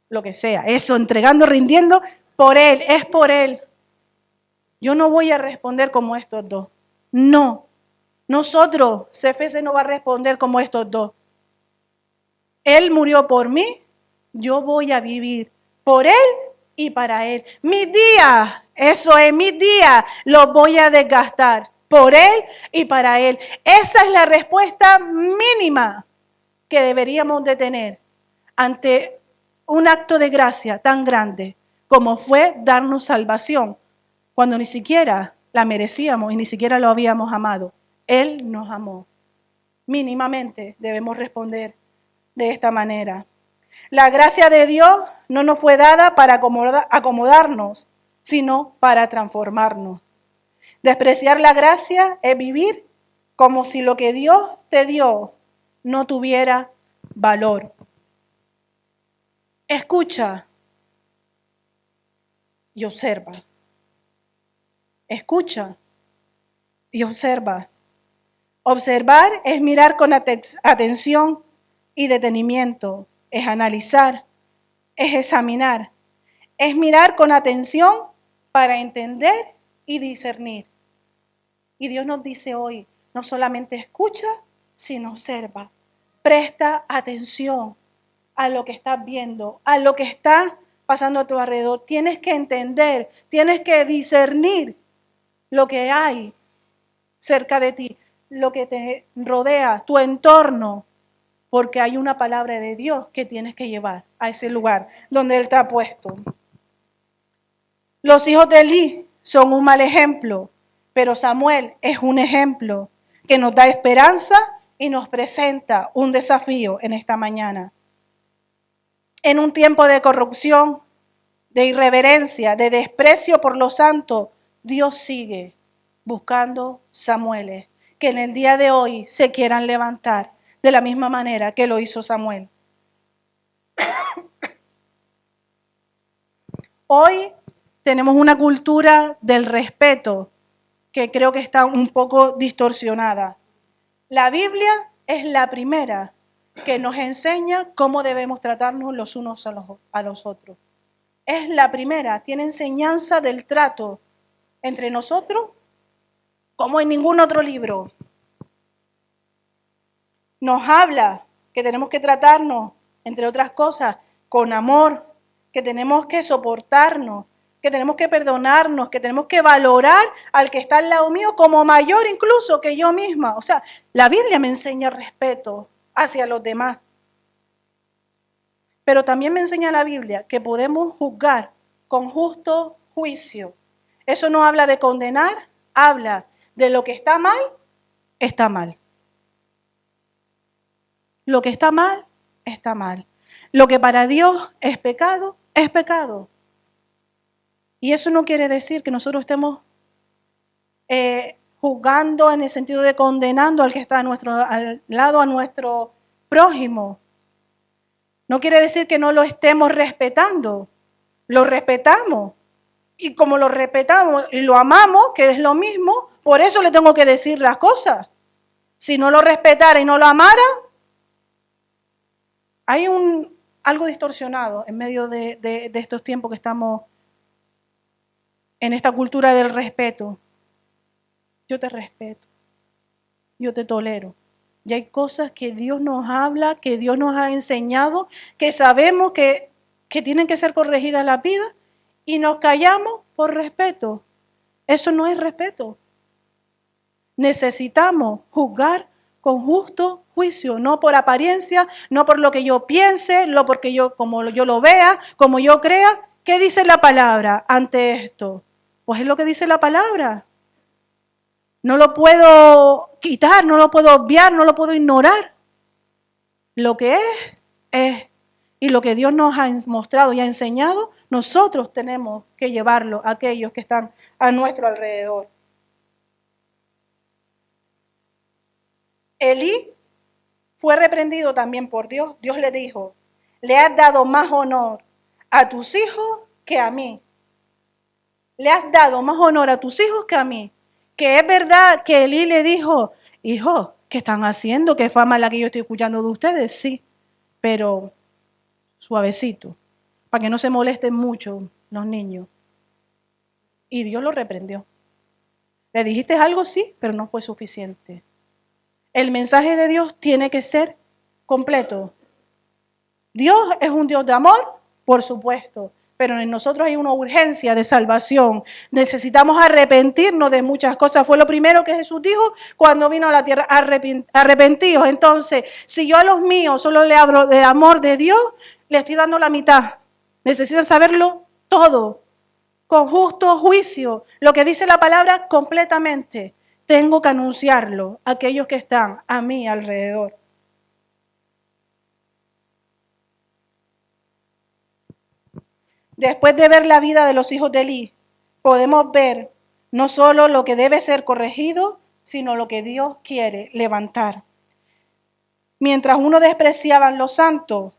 Lo que sea, eso, entregando, rindiendo, por Él, es por Él. Yo no voy a responder como estos dos. No. Nosotros, CFC no va a responder como estos dos. Él murió por mí, yo voy a vivir por Él y para Él. Mis días, eso es, mis días los voy a desgastar por Él y para Él. Esa es la respuesta mínima que deberíamos de tener ante un acto de gracia tan grande como fue darnos salvación, cuando ni siquiera la merecíamos y ni siquiera lo habíamos amado. Él nos amó. Mínimamente debemos responder de esta manera. La gracia de Dios no nos fue dada para acomodarnos, sino para transformarnos. Despreciar la gracia es vivir como si lo que Dios te dio no tuviera valor. Escucha y observa. Escucha y observa. Observar es mirar con atención y detenimiento, es analizar, es examinar, es mirar con atención para entender y discernir. Y Dios nos dice hoy, no solamente escucha, sino observa. Presta atención a lo que estás viendo, a lo que está pasando a tu alrededor. Tienes que entender, tienes que discernir lo que hay cerca de ti, lo que te rodea, tu entorno, porque hay una palabra de Dios que tienes que llevar a ese lugar donde Él te ha puesto. Los hijos de Elí son un mal ejemplo, pero Samuel es un ejemplo que nos da esperanza y nos presenta un desafío en esta mañana. En un tiempo de corrupción, de irreverencia, de desprecio por lo santo, Dios sigue buscando Samueles que en el día de hoy se quieran levantar de la misma manera que lo hizo Samuel. Hoy tenemos una cultura del respeto que creo que está un poco distorsionada. La Biblia es la primera que nos enseña cómo debemos tratarnos los unos a los otros. es la primera, tiene enseñanza del trato entre nosotros como en ningún otro libro. Nos habla que tenemos que tratarnos, entre otras cosas, con amor, que tenemos que soportarnos, que tenemos que perdonarnos, que tenemos que valorar al que está al lado mío como mayor incluso que yo misma. O sea, la Biblia me enseña respeto hacia los demás. Pero también me enseña la Biblia que podemos juzgar con justo juicio. Eso no habla de condenar, habla de lo que está mal, está mal. Lo que está mal, está mal. Lo que para Dios es pecado, es pecado. Y eso no quiere decir que nosotros estemos juzgando en el sentido de condenando al que está al lado, a nuestro prójimo. No quiere decir que no lo estemos respetando. Lo respetamos. Y como lo respetamos y lo amamos, que es lo mismo, por eso le tengo que decir las cosas. Si no lo respetara y no lo amara, hay algo distorsionado en medio de estos tiempos que estamos en esta cultura del respeto. Yo te respeto, yo te tolero. Y hay cosas que Dios nos habla, que Dios nos ha enseñado, que sabemos que tienen que ser corregidas la vida y nos callamos por respeto. Eso no es respeto. Necesitamos juzgar con justo juicio, no por apariencia, no por lo que yo piense, no porque como yo lo vea, como yo crea. ¿Qué dice la palabra ante esto? Pues es lo que dice la palabra. No lo puedo quitar, no lo puedo obviar, no lo puedo ignorar. Lo que es. Y lo que Dios nos ha mostrado y ha enseñado, nosotros tenemos que llevarlo a aquellos que están a nuestro alrededor. Elí fue reprendido también por Dios. Dios le dijo, le has dado más honor a tus hijos que a mí. Le has dado más honor a tus hijos que a mí. Que es verdad que Elí le dijo, hijo, ¿qué están haciendo? ¿Qué fama la que yo estoy escuchando de ustedes? Sí, pero suavecito, para que no se molesten mucho los niños. Y Dios lo reprendió. Le dijiste algo, sí, pero no fue suficiente. El mensaje de Dios tiene que ser completo. Dios es un Dios de amor, por supuesto, pero en nosotros hay una urgencia de salvación. Necesitamos arrepentirnos de muchas cosas. Fue lo primero que Jesús dijo cuando vino a la tierra, arrepentidos. Entonces, si yo a los míos solo le hablo de amor de Dios, le estoy dando la mitad. Necesitan saberlo todo, con justo juicio. Lo que dice la palabra completamente. Tengo que anunciarlo a aquellos que están a mí alrededor. Después de ver la vida de los hijos de Elí, podemos ver no solo lo que debe ser corregido, sino lo que Dios quiere levantar. Mientras uno despreciaban los santos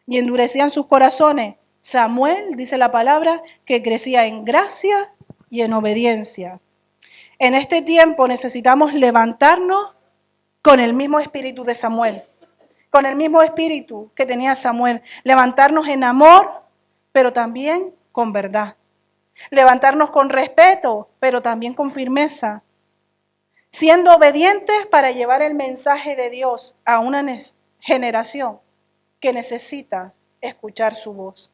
y endurecían sus corazones, Samuel, dice la palabra, que crecía en gracia y en obediencia. En este tiempo necesitamos levantarnos con el mismo espíritu de Samuel, con el mismo espíritu que tenía Samuel, levantarnos en amor, pero también con verdad. Levantarnos con respeto, pero también con firmeza. Siendo obedientes para llevar el mensaje de Dios a una generación que necesita escuchar su voz.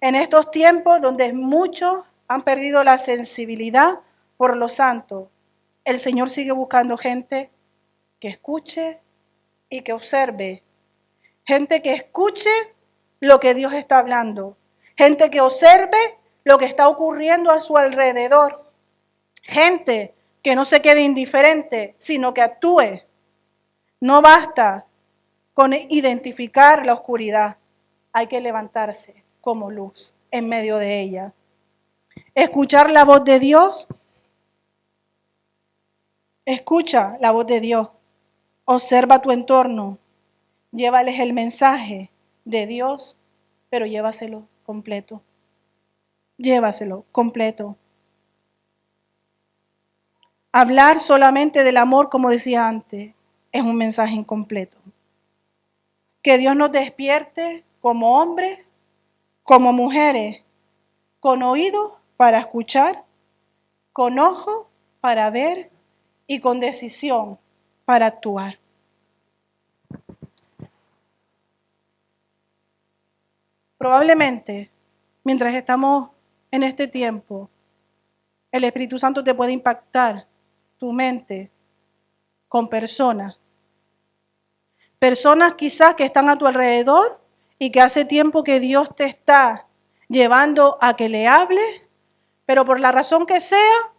En estos tiempos donde muchos han perdido la sensibilidad por lo santo, el Señor sigue buscando gente que escuche y que observe. Gente que escuche lo que Dios está hablando. Gente que observe lo que está ocurriendo a su alrededor. Gente que no se quede indiferente, sino que actúe. No basta con identificar la oscuridad. Hay que levantarse como luz en medio de ella. Escuchar la voz de Dios. Escucha la voz de Dios. Observa tu entorno. Llévales el mensaje de Dios, pero llévaselo completo. Llévaselo completo. Hablar solamente del amor, como decía antes, es un mensaje incompleto. Que Dios nos despierte como hombres como mujeres, con oídos para escuchar, con ojos para ver y con decisión para actuar. Probablemente, mientras estamos en este tiempo, el Espíritu Santo te puede impactar tu mente con personas quizás que están a tu alrededor y que hace tiempo que Dios te está llevando a que le hables, pero por la razón que sea,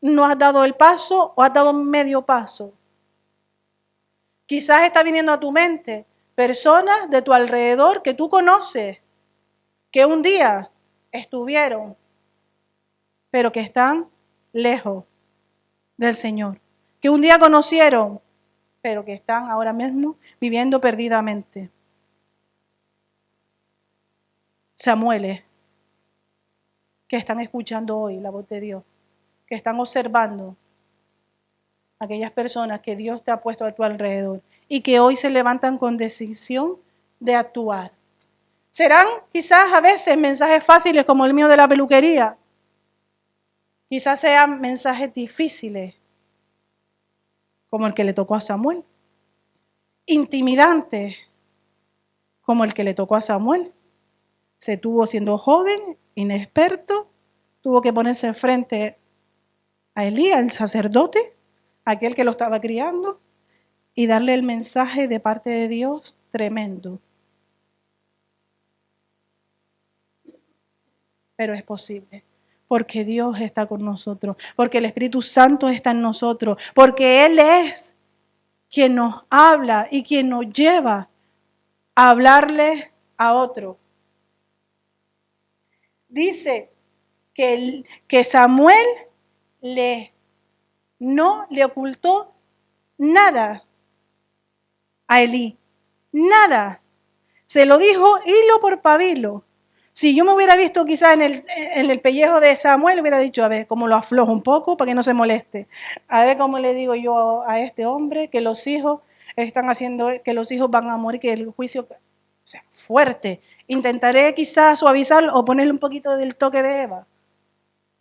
no has dado el paso o has dado medio paso. Quizás está viniendo a tu mente personas de tu alrededor que tú conoces, que un día estuvieron, pero que están lejos del Señor, que un día conocieron, pero que están ahora mismo viviendo perdidamente. Samueles, que están escuchando hoy la voz de Dios, que están observando aquellas personas que Dios te ha puesto a tu alrededor y que hoy se levantan con decisión de actuar. Serán quizás a veces mensajes fáciles como el mío de la peluquería. Quizás sean mensajes difíciles como el que le tocó a Samuel. Intimidantes como el que le tocó a Samuel. Se tuvo siendo joven, inexperto, tuvo que ponerse frente a Elías, el sacerdote, aquel que lo estaba criando, y darle el mensaje de parte de Dios tremendo. Pero es posible, porque Dios está con nosotros, porque el Espíritu Santo está en nosotros, porque Él es quien nos habla y quien nos lleva a hablarle a otro. Dice que Samuel no le ocultó nada a Elí, nada. Se lo dijo hilo por pabilo. Si yo me hubiera visto quizás en el pellejo de Samuel, hubiera dicho, a ver, cómo lo aflojo un poco para que no se moleste. A ver cómo le digo yo a este hombre que los hijos están haciendo, que los hijos van a morir, que el juicio, o sea, fuerte. Intentaré quizás suavizarlo o ponerle un poquito del toque de Eva.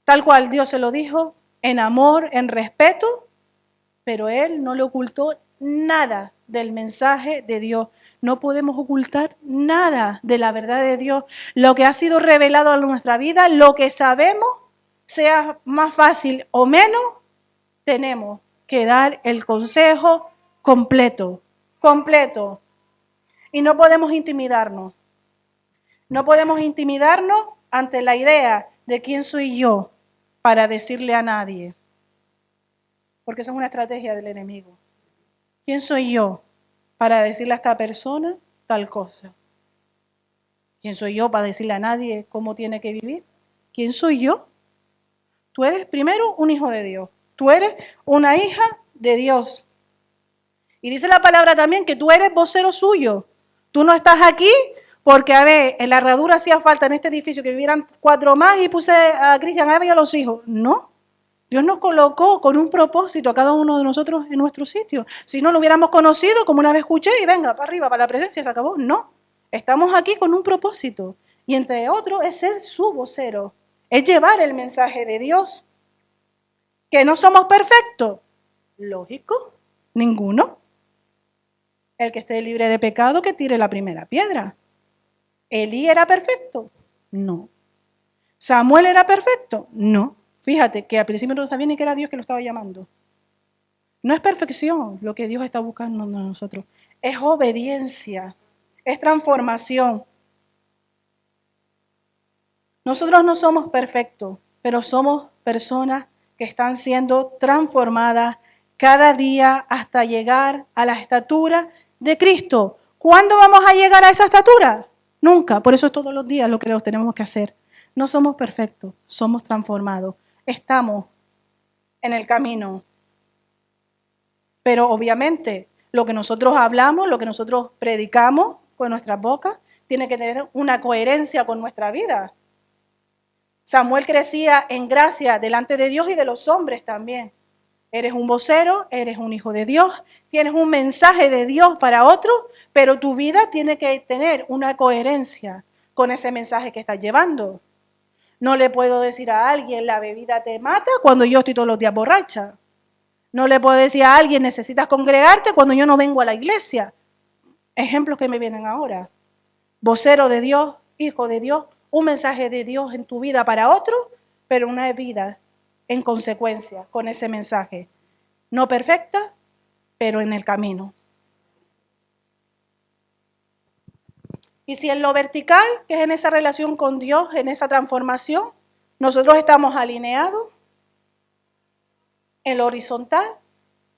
Tal cual Dios se lo dijo, en amor, en respeto, pero Él no le ocultó nada del mensaje de Dios. No podemos ocultar nada de la verdad de Dios. Lo que ha sido revelado a nuestra vida, lo que sabemos, sea más fácil o menos, tenemos que dar el consejo completo. Y no podemos intimidarnos. No podemos intimidarnos ante la idea de quién soy yo para decirle a nadie. Porque esa es una estrategia del enemigo. ¿Quién soy yo para decirle a esta persona tal cosa? ¿Quién soy yo para decirle a nadie cómo tiene que vivir? ¿Quién soy yo? Tú eres primero un hijo de Dios. Tú eres una hija de Dios. Y dice la palabra también que tú eres vocero suyo. Tú no estás aquí porque, a ver, en la herradura hacía falta en este edificio que vivieran 4 más y puse a Cristian, a Eva y a los hijos. No. Dios nos colocó con un propósito a cada uno de nosotros en nuestro sitio. Si no lo hubiéramos conocido, como una vez escuché, y venga, para arriba, para la presencia, se acabó. No, estamos aquí con un propósito. Y entre otros es ser su vocero, es llevar el mensaje de Dios. ¿Que no somos perfectos? Lógico, ninguno. El que esté libre de pecado, que tire la primera piedra. ¿Elí era perfecto? No. ¿Samuel era perfecto? No. Fíjate que al principio no sabía ni que era Dios que lo estaba llamando. No es perfección lo que Dios está buscando en nosotros. Es obediencia, es transformación. Nosotros no somos perfectos, pero somos personas que están siendo transformadas cada día hasta llegar a la estatura de Cristo. ¿Cuándo vamos a llegar a esa estatura? Nunca. Por eso es todos los días lo que tenemos que hacer. No somos perfectos, somos transformados. Estamos en el camino. Pero obviamente lo que nosotros hablamos, lo que nosotros predicamos con nuestras bocas, tiene que tener una coherencia con nuestra vida. Samuel crecía en gracia delante de Dios y de los hombres también. Eres un vocero, eres un hijo de Dios, tienes un mensaje de Dios para otros, pero tu vida tiene que tener una coherencia con ese mensaje que estás llevando. No le puedo decir a alguien, la bebida te mata, cuando yo estoy todos los días borracha. No le puedo decir a alguien, necesitas congregarte, cuando yo no vengo a la iglesia. Ejemplos que me vienen ahora. Vocero de Dios, hijo de Dios, un mensaje de Dios en tu vida para otro, pero una vida en consecuencia con ese mensaje. No perfecta, pero en el camino. Y si en lo vertical, que es en esa relación con Dios, en esa transformación, nosotros estamos alineados, en lo horizontal,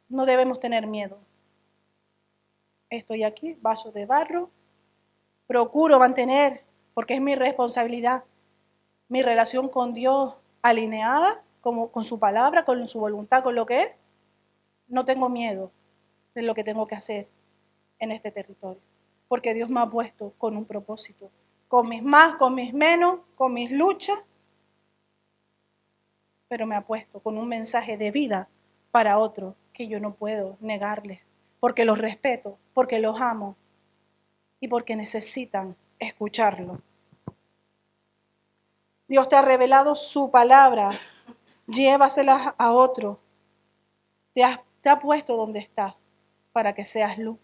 no debemos tener miedo. Estoy aquí, vaso de barro, procuro mantener, porque es mi responsabilidad, mi relación con Dios alineada, como con su palabra, con su voluntad, con lo que es. No tengo miedo de lo que tengo que hacer en este territorio, porque Dios me ha puesto con un propósito, con mis más, con mis menos, con mis luchas, pero me ha puesto con un mensaje de vida para otros que yo no puedo negarles, porque los respeto, porque los amo y porque necesitan escucharlo. Dios te ha revelado su palabra, llévasela a otro. Te ha puesto donde estás para que seas luz.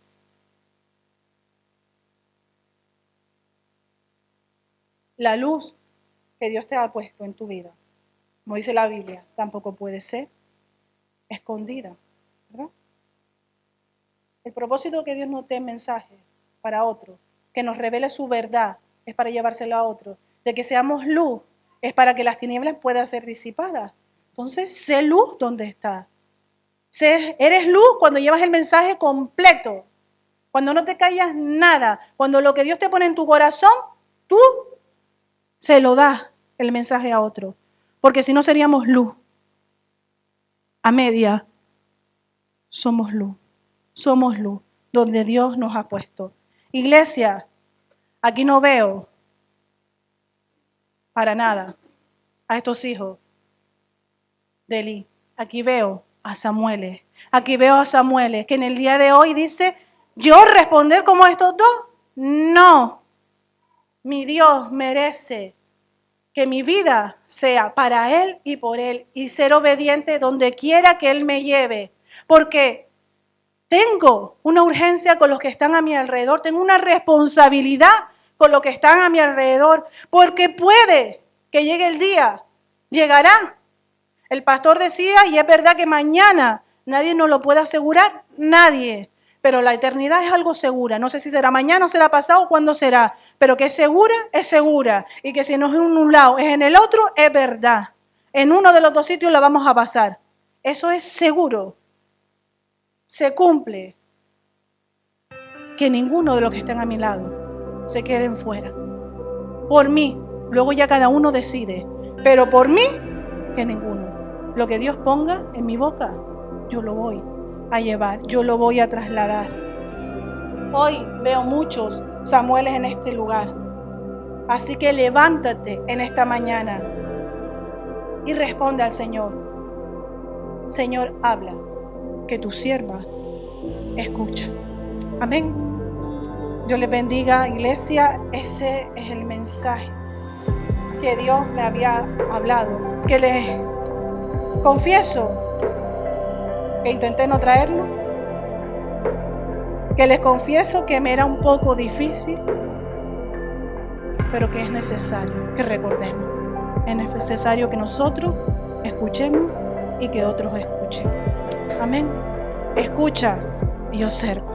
La luz que Dios te ha puesto en tu vida, como dice la Biblia, tampoco puede ser escondida, ¿verdad? El propósito que Dios nos dé mensaje para otro, que nos revele su verdad, es para llevárselo a otro. De que seamos luz, es para que las tinieblas puedan ser disipadas. Entonces, sé luz donde estás. Eres luz cuando llevas el mensaje completo, cuando no te callas nada, cuando lo que Dios te pone en tu corazón, tú se lo das el mensaje a otro, porque si no seríamos luz. A media somos luz donde Dios nos ha puesto. Iglesia, aquí no veo para nada a estos hijos de Eli. Aquí veo a Samuel. Aquí veo a Samuel que en el día de hoy dice, ¿yo responder como estos dos? No. Mi Dios merece que mi vida sea para Él y por Él y ser obediente donde quiera que Él me lleve. Porque tengo una urgencia con los que están a mi alrededor, tengo una responsabilidad con los que están a mi alrededor, porque puede que llegue el día, llegará. El pastor decía, y es verdad que mañana nadie nos lo puede asegurar, nadie. Pero la eternidad es algo segura. No sé si será mañana o será pasado o cuándo será. Pero que es segura. Y que si no es en un lado, es en el otro, es verdad. En uno de los dos sitios la vamos a pasar. Eso es seguro. Se cumple. Que ninguno de los que estén a mi lado se queden fuera. Por mí. Luego ya cada uno decide. Pero por mí, que ninguno. Lo que Dios ponga en mi boca, yo lo voy a llevar, yo lo voy a trasladar. Hoy veo muchos Samueles en este lugar. Así que levántate en esta mañana y responde al Señor. Señor, habla, que tu sierva escucha. Amén. Dios les bendiga, iglesia. Ese es el mensaje que Dios me había hablado. Que les confieso que intenté no traerlo, que les confieso que me era un poco difícil, pero que es necesario que recordemos, es necesario que nosotros escuchemos y que otros escuchen. Amén. Escucha y observa.